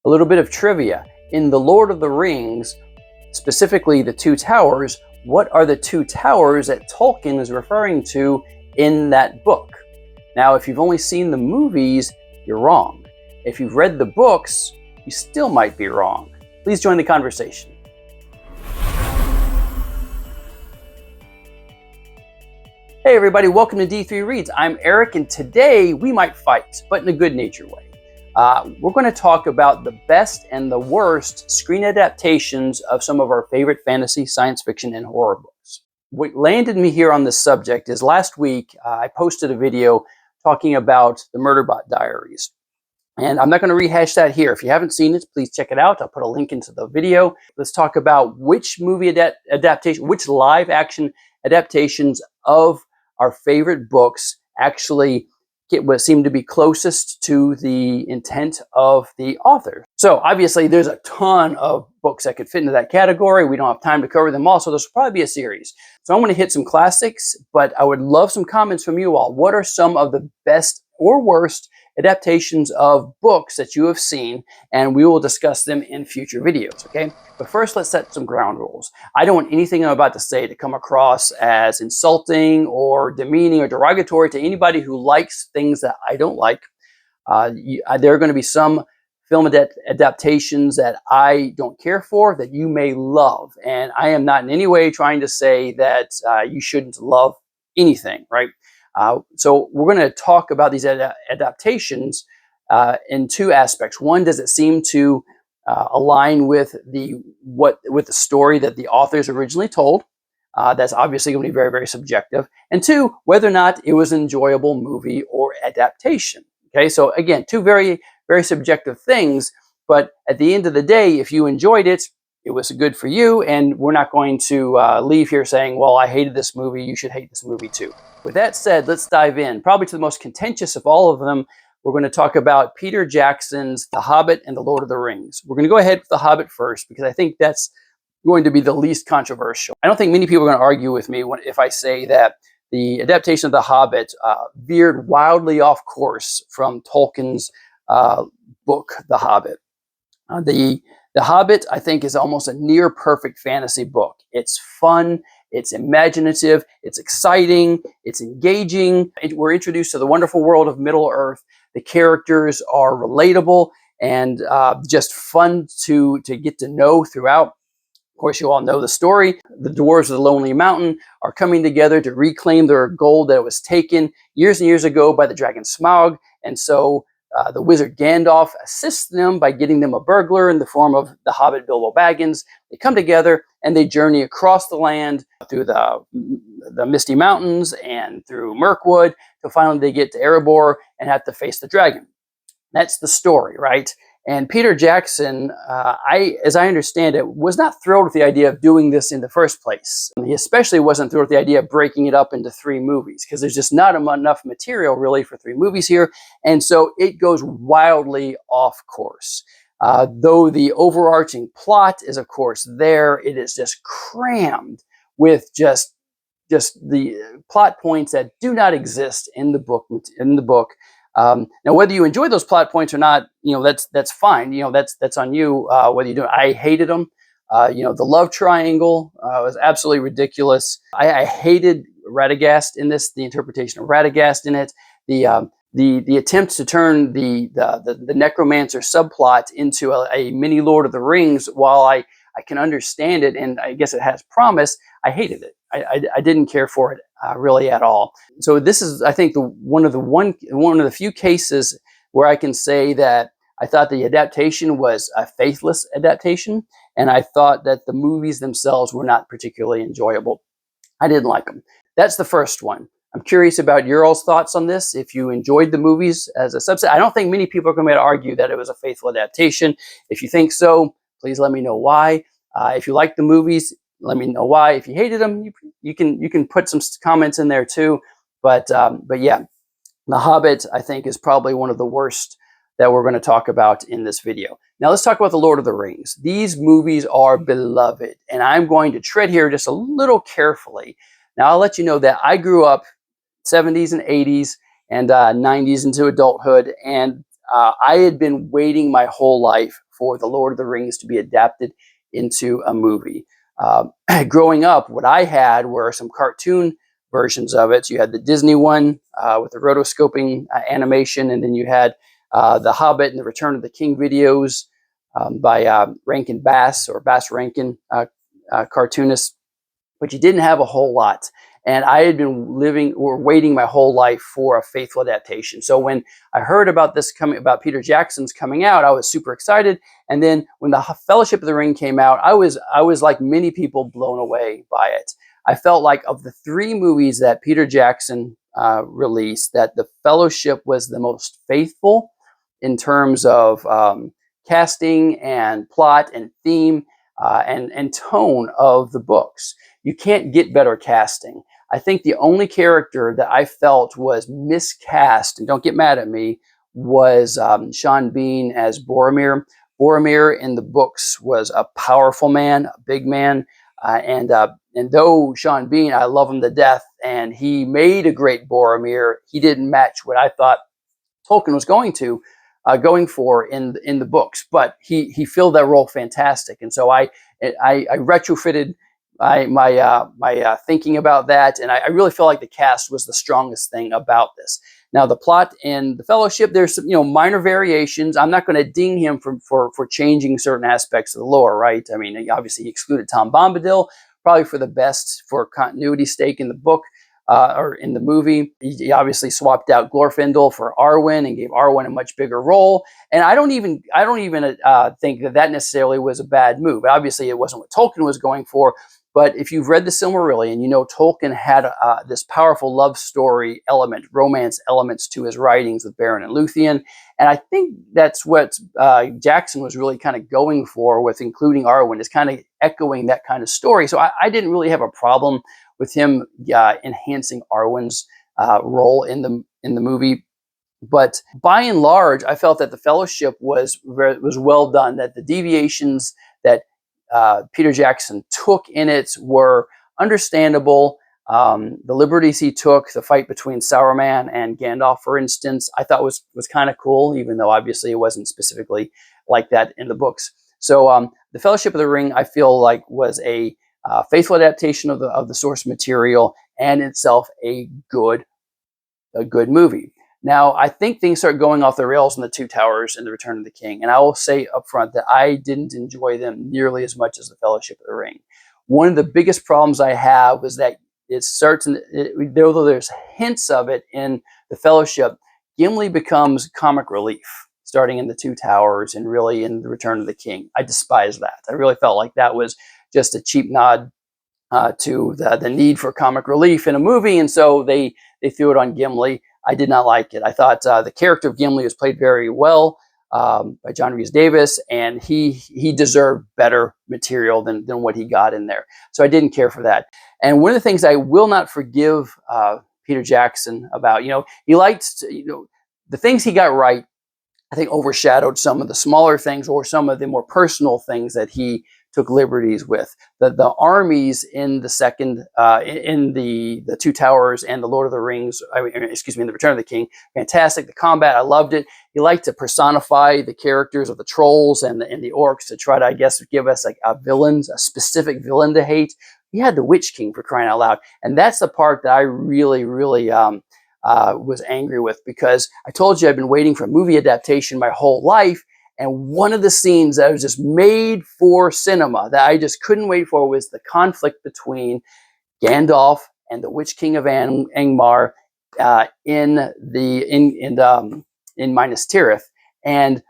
A little bit of trivia. In The Lord of the Rings, specifically the Two Towers, what are the two towers that Tolkien is referring to in that book? Now, if you've only seen the movies, you're wrong. If you've read the books, you still might be wrong. Please join the conversation. Hey everybody, welcome to D3 Reads. I'm Eric, and today we might fight, but in a good-natured way. We're going to talk about the best and the worst screen adaptations of some of our favorite fantasy, science fiction, and horror books. What landed me here on this subject is last week I posted a video talking about the Murderbot Diaries. And I'm not going to rehash that here. If you haven't seen it, please check it out. I'll put a link into the video. Let's talk about which movie adaptation, which live action adaptations of our favorite books actually get what seem to be closest to the intent of the author. So obviously there's a ton of books that could fit into that category. We don't have time to cover them all, so this will probably be a series. So I'm going to hit some classics, but I would love some comments from you all. What are some of the best or worst adaptations of books that you have seen, and we will discuss them in future videos, okay? But first, let's set some ground rules. I don't want anything I'm about to say to come across as insulting or demeaning or derogatory to anybody who likes things that I don't like. There are going to be some film adaptations that I don't care for that you may love, and I am not in any way trying to say that you shouldn't love anything, right? So we're going to talk about these adaptations in two aspects. One, does it seem to align with the story that the authors originally told? That's obviously going to be very, very subjective. And two, whether or not it was an enjoyable movie or adaptation. Okay, so again, two very, very subjective things. But at the end of the day, if you enjoyed it, it was good for you, and we're not going to leave here saying, well, I hated this movie, you should hate this movie too. With that said, let's dive in. Probably to the most contentious of all of them, we're going to talk about Peter Jackson's The Hobbit and The Lord of the Rings. We're going to go ahead with The Hobbit first, because I think that's going to be the least controversial. I don't think many people are going to argue with me if I say that the adaptation of The Hobbit veered wildly off course from Tolkien's book, The Hobbit. The Hobbit, I think, is almost a near perfect fantasy book. It's fun, it's imaginative, it's exciting, it's engaging. We're introduced to the wonderful world of Middle-earth. The characters are relatable and just fun to get to know throughout. Of course, you all know the story. The dwarves of the Lonely Mountain are coming together to reclaim their gold that was taken years and years ago by the dragon Smaug, and so the wizard Gandalf assists them by getting them a burglar in the form of the Hobbit Bilbo Baggins. They come together and they journey across the land through the Misty Mountains and through Mirkwood till finally they get to Erebor and have to face the dragon. That's the story, right? And Peter Jackson, as I understand it, was not thrilled with the idea of doing this in the first place. He especially wasn't thrilled with the idea of breaking it up into 3 movies, because there's just not enough material really for 3 movies here. And so it goes wildly off course. Though the overarching plot is, of course, there, it is just crammed with just the plot points that do not exist in the book. Now, whether you enjoy those plot points or not, that's fine. That's on you. Whether you do it, I hated them. The love triangle was absolutely ridiculous. I hated Radagast in this. The interpretation of Radagast in it. The attempt to turn the necromancer subplot into a mini Lord of the Rings, while I can understand it and I guess it has promise, I hated it. I didn't care for it really at all. So this is, I think, one of the few cases where I can say that I thought the adaptation was a faithless adaptation, and I thought that the movies themselves were not particularly enjoyable. I didn't like them. That's the first one. I'm curious about your all's thoughts on this. If you enjoyed the movies as a subset, I don't think many people are going to argue that it was a faithful adaptation. If you think so, please let me know why. If you like the movies, let me know why. If you hated them, you can put some comments in there too. But yeah, The Hobbit, I think, is probably one of the worst that we're going to talk about in this video. Now let's talk about The Lord of the Rings. These movies are beloved, and I'm going to tread here just a little carefully. Now I'll let you know that I grew up 70s and 80s and 90s into adulthood, and I had been waiting my whole life for The Lord of the Rings to be adapted into a movie. Growing up, what I had were some cartoon versions of it. So you had the Disney one with the rotoscoping animation, and then you had The Hobbit and the Return of the King videos by Rankin Bass, or Bass Rankin, cartoonist, but you didn't have a whole lot. And I had been living or waiting my whole life for a faithful adaptation. So when I heard about this coming, about Peter Jackson's coming out, I was super excited. And then when the Fellowship of the Ring came out, I was like many people, blown away by it. I felt like of the three movies that Peter Jackson released, that the Fellowship was the most faithful in terms of casting and plot and theme and tone of the books. You can't get better casting. I think the only character that I felt was miscast, and don't get mad at me, was Sean Bean as Boromir. Boromir in the books was a powerful man, a big man, and though Sean Bean, I love him to death, and he made a great Boromir, he didn't match what I thought Tolkien was going for in the books, but he filled that role fantastic, and so I retrofitted my thinking about that, and I really feel like the cast was the strongest thing about this. Now, the plot in the Fellowship, there's some minor variations. I'm not going to ding him for changing certain aspects of the lore, right? I mean, obviously he excluded Tom Bombadil, probably for the best, for continuity's sake in the book. Or in the movie, he obviously swapped out Glorfindel for Arwen and gave Arwen a much bigger role. And I don't even think that necessarily was a bad move. Obviously, it wasn't what Tolkien was going for. But if you've read the Silmarillion, you know Tolkien had this powerful love story element, romance elements to his writings with Beren and Luthien. And I think that's what Jackson was really kind of going for with including Arwen, is kind of echoing that kind of story. So I didn't really have a problem with him enhancing Arwen's role in the movie. But by and large, I felt that the Fellowship was well done, that the deviations that Peter Jackson took in it were understandable. The liberties he took, the fight between Saruman and Gandalf, for instance, I thought was kind of cool, even though obviously it wasn't specifically like that in the books. So the Fellowship of the Ring, I feel like, was a faithful adaptation of the source material, and itself a good movie. Now, I think things start going off the rails in The Two Towers and The Return of the King, and I will say up front that I didn't enjoy them nearly as much as The Fellowship of the Ring. One of the biggest problems I have was that it starts, although there's hints of it in The Fellowship, Gimli becomes comic relief starting in The Two Towers and really in The Return of the King. I despise that. I really felt like that was just a cheap nod to the need for comic relief in a movie, and so they threw it on Gimli. I did not like it. I thought the character of Gimli was played very well by John Rhys Davis, and he deserved better material than what he got in there. So I didn't care for that. And one of the things I will not forgive Peter Jackson about, he liked, the things he got right, I think, overshadowed some of the smaller things or some of the more personal things that he took liberties with. The armies in the second, in the Two Towers and the Lord of the Rings, in the Return of the King, fantastic. The combat, I loved it. He liked to personify the characters of the trolls and the orcs to try to, I guess, give us like a specific villain to hate. He had the Witch King, for crying out loud. And that's the part that I really, really was angry with, because I told you I've been waiting for a movie adaptation my whole life. And one of the scenes that was just made for cinema that I just couldn't wait for was the conflict between Gandalf and the Witch King of Angmar in Minas Tirith, and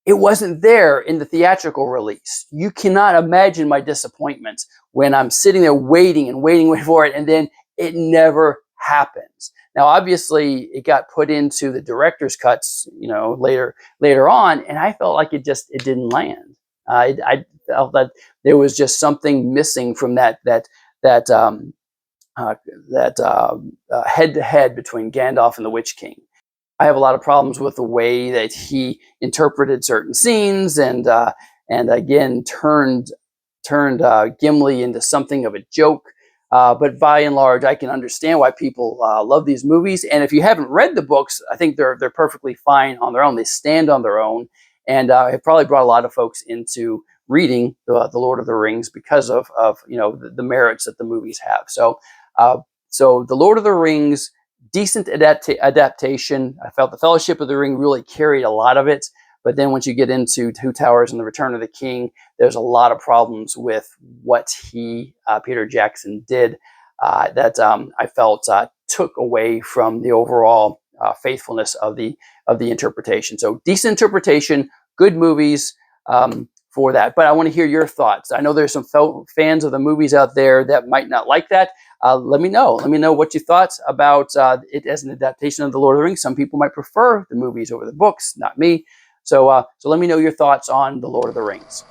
it wasn't there in the theatrical release. You cannot imagine my disappointment when I'm sitting there waiting for it, and then it never happens. Now, obviously, it got put into the director's cuts, later on, and I felt like it didn't land. I felt that there was just something missing from that head-to-head between Gandalf and the Witch King. I have a lot of problems with the way that he interpreted certain scenes, and again turned Gimli into something of a joke. But by and large, I can understand why people love these movies. And if you haven't read the books, I think they're perfectly fine on their own. They stand on their own. and it probably brought a lot of folks into reading the Lord of the Rings because of the merits that the movies have. So the Lord of the Rings, decent adaptation. I felt the Fellowship of the Ring really carried a lot of it. But then once you get into Two Towers and the Return of the King, there's a lot of problems with what Peter Jackson, did that I felt took away from the overall faithfulness of the interpretation. So decent interpretation, good movies for that. But I want to hear your thoughts. I know there's some fans of the movies out there that might not like that. Let me know. Let me know what you thought about it as an adaptation of The Lord of the Rings. Some people might prefer the movies over the books, not me. So let me know your thoughts on The Lord of the Rings.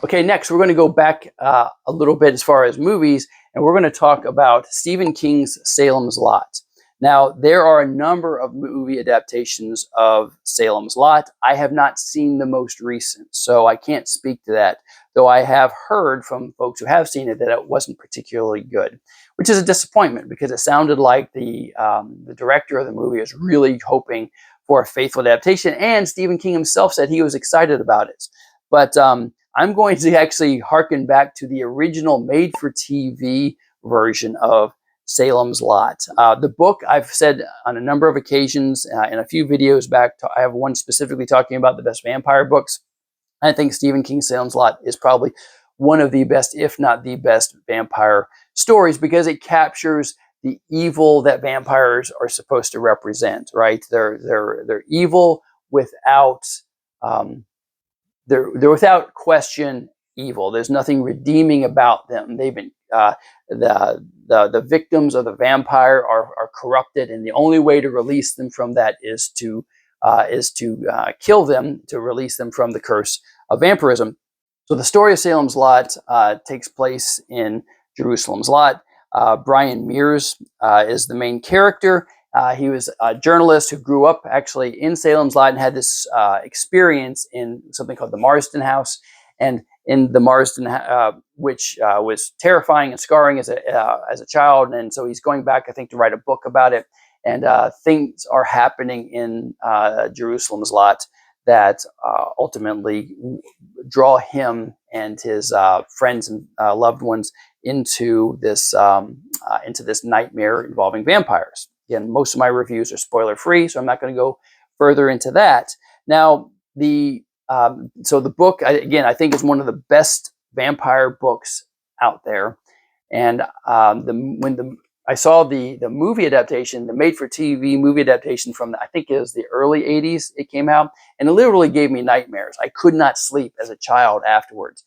Okay, next we're going to go back a little bit as far as movies, and we're going to talk about Stephen King's Salem's Lot. Now, there are a number of movie adaptations of Salem's Lot. I have not seen the most recent, so I can't speak to that, though I have heard from folks who have seen it that it wasn't particularly good, which is a disappointment because it sounded like the director of the movie is really hoping for a faithful adaptation, and Stephen King himself said he was excited about it. But I'm going to actually harken back to the original made-for-TV version of Salem's Lot. The book, I've said on a number of occasions in a few videos back, I have one specifically talking about the best vampire books. I think Stephen King's Salem's Lot is probably one of the best, if not the best, vampire stories because it captures the evil that vampires are supposed to represent, right? They're evil without they're without question evil. There's nothing redeeming about them. They've been the victims of the vampire are corrupted, and the only way to release them from that is to kill them, to release them from the curse of vampirism. So the story of Salem's Lot takes place in Jerusalem's Lot. Brian Mears is the main character. He was a journalist who grew up actually in Salem's Lot and had this experience in something called the Marsden House. And in the Marsden, which was terrifying and scarring as a child. And so he's going back, I think, to write a book about it. And things are happening in Jerusalem's Lot that ultimately draw him and his friends and loved ones into this nightmare involving vampires. Again, most of my reviews are spoiler-free, so I'm not going to go further into that. Now, so the book, again, I think is one of the best vampire books out there. And when I saw the movie adaptation, the made-for-TV movie adaptation from, I think it was the early 80s, it came out, and it literally gave me nightmares. I could not sleep as a child afterwards.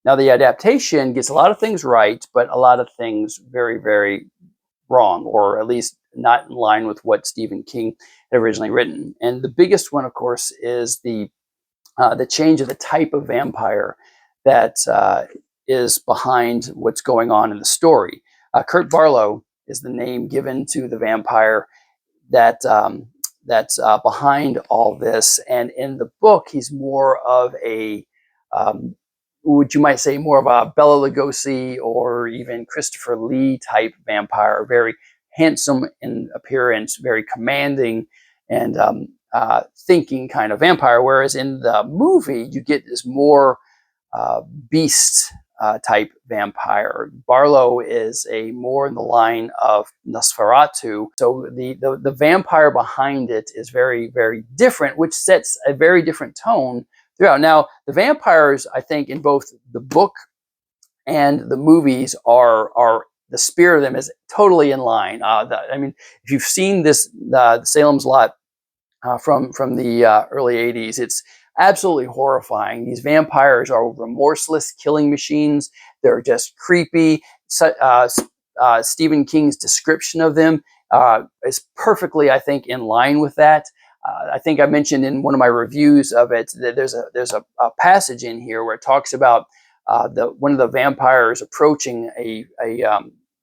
Now, the adaptation gets a lot of things right, but a lot of things very, very wrong, or at least not in line with what Stephen King had originally written. And the biggest one, of course, is the change of the type of vampire that is behind what's going on in the story. Kurt Barlow is the name given to the vampire that's behind all this. And in the book, he's more of a what you might say more of a Bela Lugosi or even Christopher Lee type vampire, very handsome in appearance, very commanding and thinking kind of vampire. Whereas in the movie, you get this more beast type vampire. Barlow is more in the line of Nosferatu. So the vampire behind it is very, very different, which sets a very different tone throughout. Now, the vampires, I think, in both the book and the movies are the spirit of them is totally in line. I mean, if you've seen this, Salem's Lot from the early 80s, it's absolutely horrifying. These vampires are remorseless killing machines. They're just creepy. Stephen King's description of them is perfectly, I think, in line with that. I think I mentioned in one of my reviews of it that there's a passage in here where it talks about one of the vampires approaching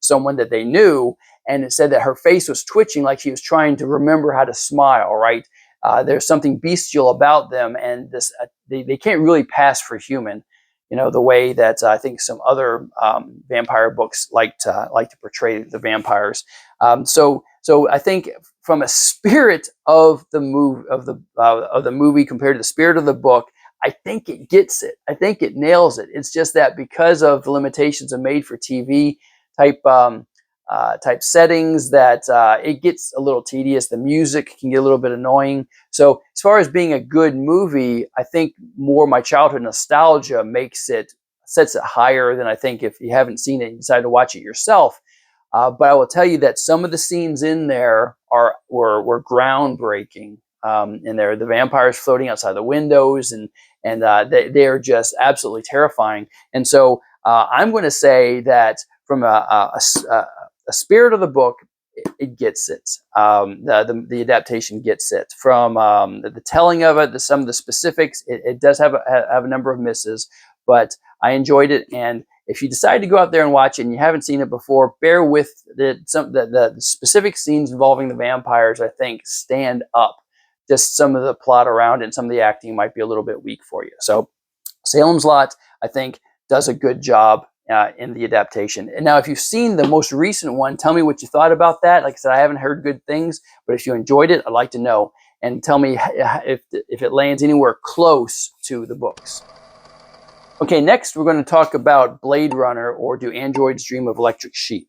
someone that they knew, and it said that her face was twitching like she was trying to remember how to smile. Right? There's something bestial about them, and they can't really pass for human. You know, the way that I think some other vampire books like to portray the vampires. So So I think from a spirit of the movie compared to the spirit of the book, I think it gets it. I think it nails it. It's just that because of the limitations of made-for-TV type type settings, that it gets a little tedious. The music can get a little bit annoying. So as far as being a good movie, I think more my childhood nostalgia sets it higher than I think if you haven't seen it, you decide to watch it yourself. But I will tell you that some of the scenes in there were groundbreaking. In there, the vampires floating outside the windows, and they are just absolutely terrifying. And so I'm going to say that from a spirit of the book, it gets it. The adaptation gets it. From the telling of it, some of the specifics, it does have a number of misses, but I enjoyed it. And if you decide to go out there and watch it and you haven't seen it before, bear with the specific scenes involving the vampires, I think, stand up. Just some of the plot around it and some of the acting might be a little bit weak for you. So Salem's Lot, I think, does a good job in the adaptation. And now, if you've seen the most recent one, tell me what you thought about that. Like I said, I haven't heard good things, but if you enjoyed it, I'd like to know. And tell me if it lands anywhere close to the books. Okay, next we're going to talk about Blade Runner, or Do Androids Dream of Electric Sheep?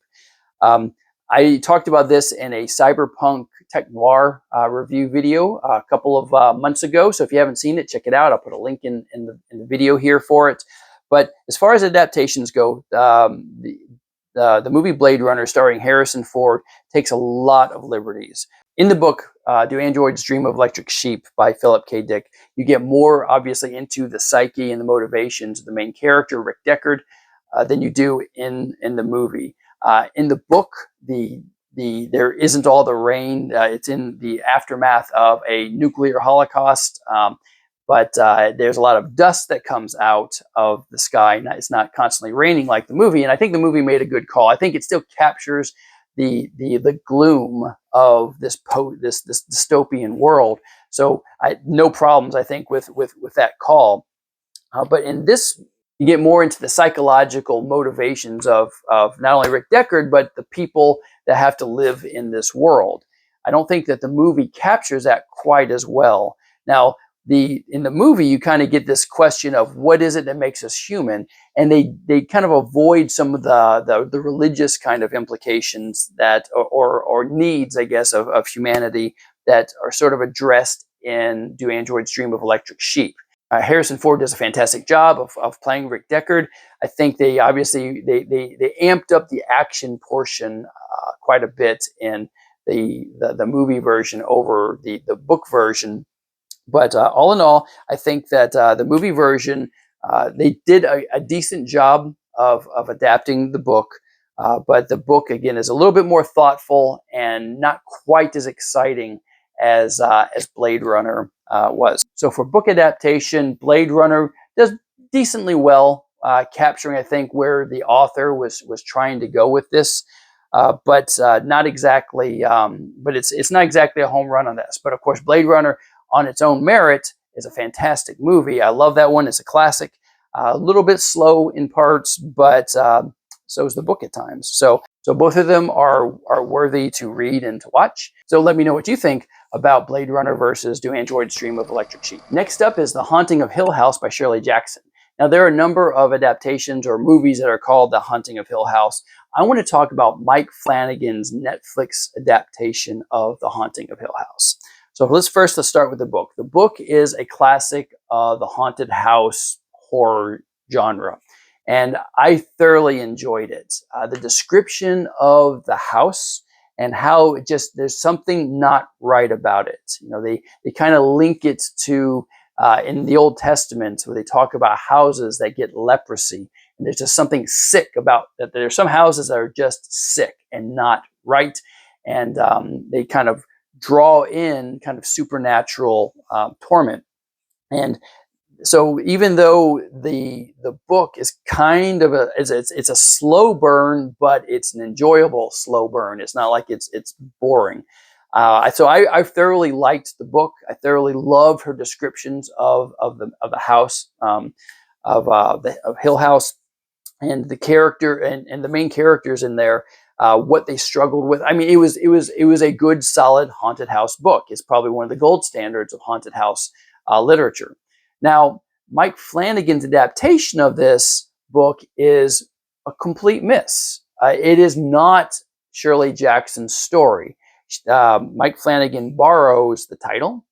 I talked about this in a cyberpunk tech noir review video a couple of months ago. So if you haven't seen it, check it out. I'll put a link in the video here for it. But as far as adaptations go, the movie Blade Runner, starring Harrison Ford, takes a lot of liberties. In the book, Do Androids Dream of Electric Sheep by Philip K. Dick, you get more, obviously, into the psyche and the motivations of the main character, Rick Deckard, than you do in the movie. In the book, there isn't all the rain. It's in the aftermath of a nuclear holocaust, but there's a lot of dust that comes out of the sky. It's not constantly raining like the movie, and I think the movie made a good call. I think it still captures the gloom of this dystopian world. So no problems, I think, with that call. But in this, you get more into the psychological motivations of not only Rick Deckard, but the people that have to live in this world. I don't think that the movie captures that quite as well. Now, in the movie, you kind of get this question of what is it that makes us human, and they kind of avoid some of the religious kind of implications that or needs, I guess, of humanity that are sort of addressed in Do Androids Dream of Electric Sheep. Harrison Ford does a fantastic job of playing Rick Deckard. I think they obviously they amped up the action portion quite a bit in the movie version over the book version. But all in all, I think that the movie version, they did a decent job of adapting the book. But the book, again, is a little bit more thoughtful and not quite as exciting as Blade Runner was. So for book adaptation, Blade Runner does decently well, capturing, I think, where the author was trying to go with this. But not exactly. But it's not exactly a home run on this. But of course, Blade Runner, on its own merit, is a fantastic movie. I love that one. It's a classic. A little bit slow in parts, but so is the book at times. So both of them are worthy to read and to watch. So let me know what you think about Blade Runner versus Do Androids Dream of Electric Sheep. Next up is The Haunting of Hill House by Shirley Jackson. Now, there are a number of adaptations or movies that are called The Haunting of Hill House. I want to talk about Mike Flanagan's Netflix adaptation of The Haunting of Hill House. So let's start with the book. The book is a classic of the haunted house horror genre, and I thoroughly enjoyed it. The description of the house and how there's something not right about it. You know, they kind of link it to in the Old Testament, where they talk about houses that get leprosy, and there's just something sick about that. There's some houses that are just sick and not right, and they kind of draw in kind of supernatural torment. And so even though the book is kind of it's a slow burn, but it's an enjoyable slow burn. It's not like it's boring. So I thoroughly liked the book. I thoroughly loved her descriptions of the house, of Hill House, and the character and the main characters in there. what they struggled with. I mean, it was a good, solid haunted house book. It's probably one of the gold standards of haunted house literature. Now, Mike Flanagan's adaptation of this book is a complete miss. It is not Shirley Jackson's story. Mike Flanagan borrows the title,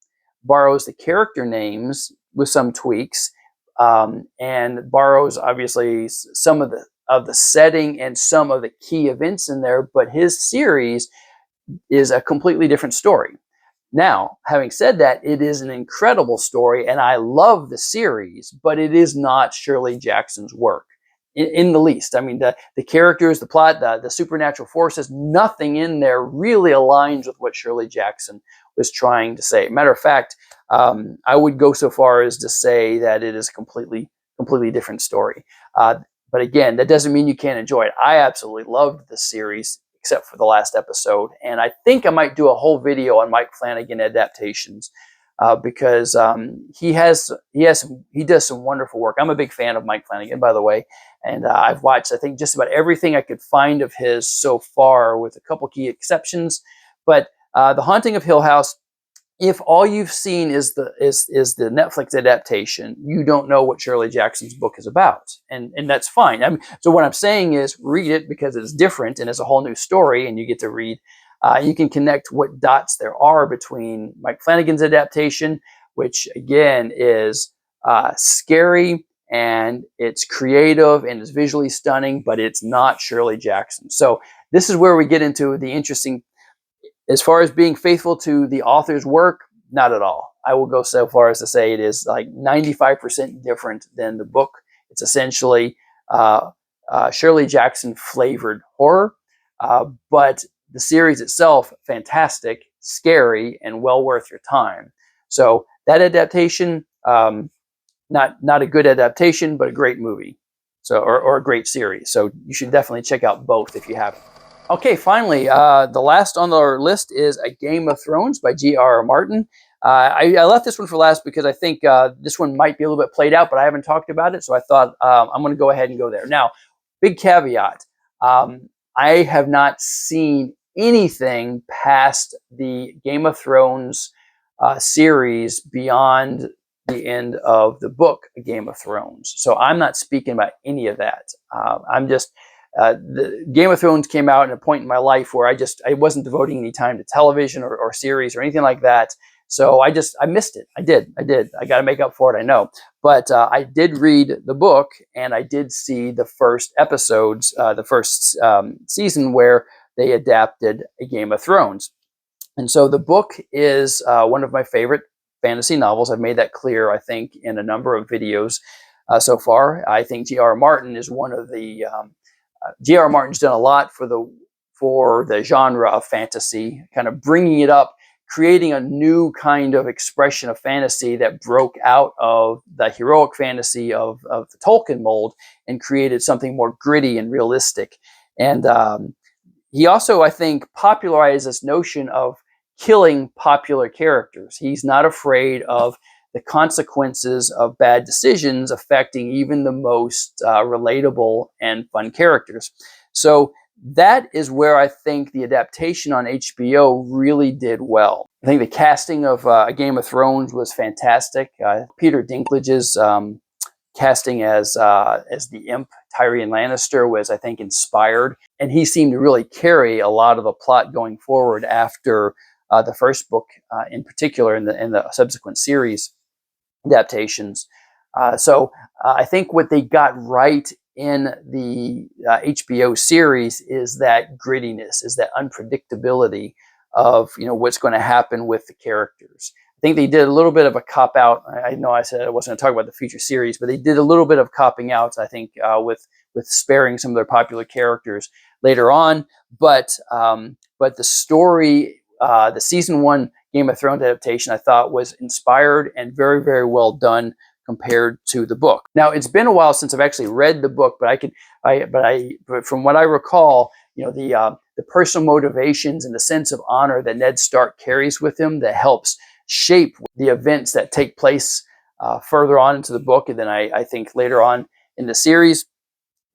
borrows the character names with some tweaks, and borrows obviously some of the setting and some of the key events in there. But his series is a completely different story. Now, having said that, it is an incredible story, and I love the series, but it is not Shirley Jackson's work in the least. I mean, the characters, the plot, the supernatural forces, nothing in there really aligns with what Shirley Jackson was trying to say. Matter of fact, I would go so far as to say that it is a completely different story. But again, that doesn't mean you can't enjoy it. I absolutely loved the series, except for the last episode. And I think I might do a whole video on Mike Flanagan adaptations because he does some wonderful work. I'm a big fan of Mike Flanagan, by the way, and I've watched, I think, just about everything I could find of his so far, with a couple key exceptions. But The Haunting of Hill House, if all you've seen is the Netflix adaptation, you don't know what Shirley Jackson's book is about, and that's fine. I mean, so what I'm saying is, read it because it's different and it's a whole new story, and you get to read. You can connect what dots there are between Mike Flanagan's adaptation, which again is scary and it's creative and it's visually stunning, but it's not Shirley Jackson. So this is where we get into the interesting. As far as being faithful to the author's work, not at all. I will go so far as to say it is like 95% different than the book. It's essentially Shirley Jackson flavored horror, but the series itself, fantastic, scary, and well worth your time. So that adaptation, not a good adaptation, but a great movie, so or a great series. So you should definitely check out both if you haven't. Okay, finally, the last on our list is A Game of Thrones by G.R.R. Martin. I left this one for last because I think this one might be a little bit played out, but I haven't talked about it, so I thought I'm going to go ahead and go there. Now, big caveat, I have not seen anything past the Game of Thrones series beyond the end of the book, A Game of Thrones. So I'm not speaking about any of that. I'm just... the Game of Thrones came out at a point in my life where I wasn't devoting any time to television or series or anything like that. So I missed it. I did. I got to make up for it, I know. But I did read the book, and I did see the first episodes, the first season where they adapted A Game of Thrones. And so the book is one of my favorite fantasy novels. I've made that clear, I think, in a number of videos so far. I think G.R.R. Martin is one of the... G.R.R. Martin's done a lot for the genre of fantasy, kind of bringing it up, creating a new kind of expression of fantasy that broke out of the heroic fantasy of the Tolkien mold and created something more gritty and realistic. And he also, I think, popularized this notion of killing popular characters. He's not afraid of the consequences of bad decisions affecting even the most relatable and fun characters. So that is where I think the adaptation on HBO really did well. I think the casting of A Game of Thrones was fantastic. Peter Dinklage's casting as the imp, Tyrion Lannister, was, I think, inspired. And he seemed to really carry a lot of the plot going forward after the first book in particular, in the subsequent series adaptations. So I think what they got right in the HBO series is that grittiness, is that unpredictability of what's going to happen with the characters. I think they did a little bit of a cop out. I know I said I wasn't going to talk about the future series, but they did a little bit of copping out, I think, with sparing some of their popular characters later on. But the story, the season 1 Game of Thrones adaptation, I thought was inspired and very, very well done compared to the book. Now, it's been a while since I've actually read the book, but from what I recall, the personal motivations and the sense of honor that Ned Stark carries with him that helps shape the events that take place further on into the book, and then I think later on in the series,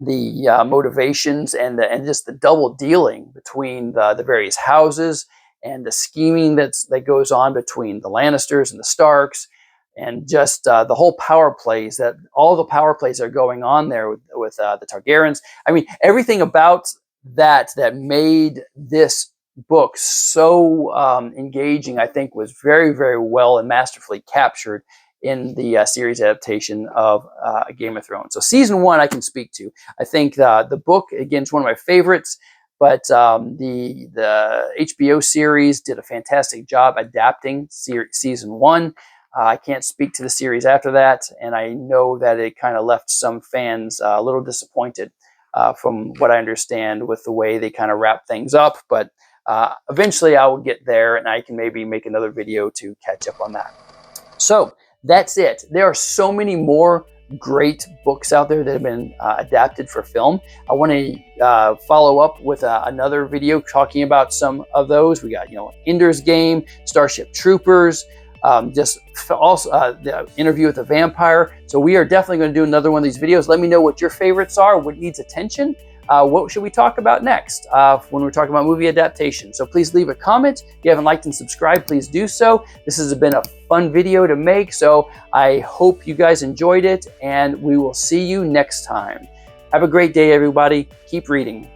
the motivations and just the double dealing between the various houses and the scheming that goes on between the Lannisters and the Starks, and just the whole power plays that all the power plays are going on there with the Targaryens. I mean, everything about that made this book so engaging, I think, was very, very well and masterfully captured in the series adaptation of Game of Thrones. So season 1 I can speak to. I think the book, again, is one of my favorites, but the HBO series did a fantastic job adapting season 1. I can't speak to the series after that, and I know that it kind of left some fans a little disappointed from what I understand with the way they kind of wrap things up, but eventually I will get there, and I can maybe make another video to catch up on that. So that's it. There are so many more great books out there that have been adapted for film. I want to follow up with another video talking about some of those. We got, Ender's Game, Starship Troopers, also the Interview with the Vampire. So we are definitely going to do another one of these videos. Let me know what your favorites are, what needs attention. What should we talk about next when we're talking about movie adaptation? So please leave a comment. If you haven't liked and subscribed, please do so. This has been a fun video to make, so I hope you guys enjoyed it, and we will see you next time. Have a great day, everybody. Keep reading.